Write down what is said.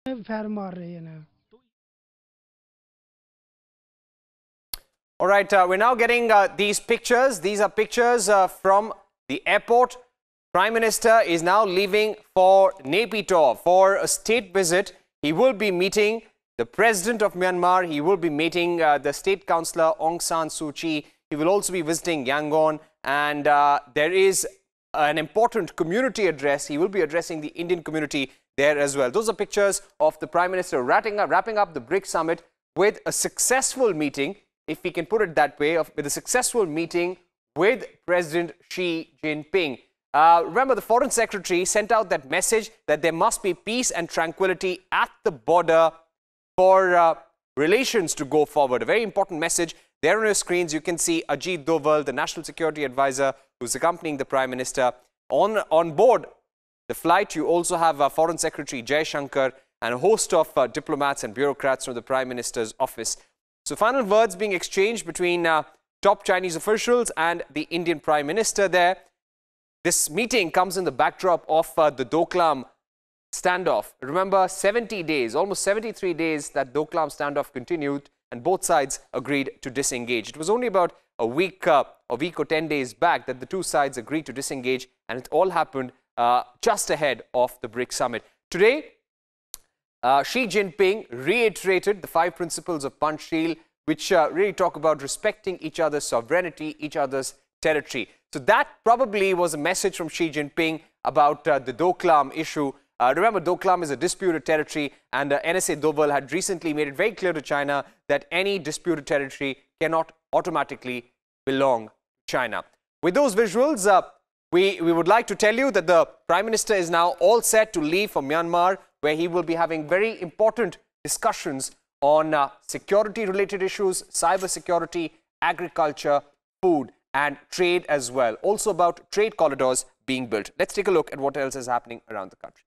Fair मार रही है ना. All right, we're now getting these pictures. These are pictures from the airport. Prime Minister is now leaving for Naypyidaw for a state visit. He will be meeting the President of Myanmar. He will be meeting the State Councillor Aung San Suu Kyi. He will also be visiting Yangon. And there is an important community address. He will be addressing the Indian community there as well. Those are pictures of the Prime Minister wrapping up the BRICS summit with a successful meeting, if we can put it that way, with a successful meeting with President Xi Jinping. Remember, the Foreign Secretary sent out that message that there must be peace and tranquility at the border for relations to go forward. A very important message. There on your screens, you can see Ajit Doval, the National Security Advisor, who's accompanying the Prime Minister. On board the flight, you also have Foreign Secretary Jai Shankar and a host of diplomats and bureaucrats from the Prime Minister's office. So final words being exchanged between top Chinese officials and the Indian Prime Minister there. This meeting comes in the backdrop of the Doklam standoff. Remember, 70 days, almost 73 days that Doklam standoff continued, and both sides agreed to disengage. It was only about a week or 10 days back that the two sides agreed to disengage, and it all happened just ahead of the BRICS summit. Today, Xi Jinping reiterated the 5 principles of Panchsheel, which really talk about respecting each other's sovereignty, each other's territory. So that probably was a message from Xi Jinping about the Doklam issue. Remember, Doklam is a disputed territory, and NSA Doval had recently made it very clear to China that any disputed territory cannot automatically belong to China. With those visuals, we would like to tell you that the Prime Minister is now all set to leave for Myanmar, where he will be having very important discussions on security-related issues, cyber security, agriculture, food, and trade as well. Also about trade corridors being built. Let's take a look at what else is happening around the country.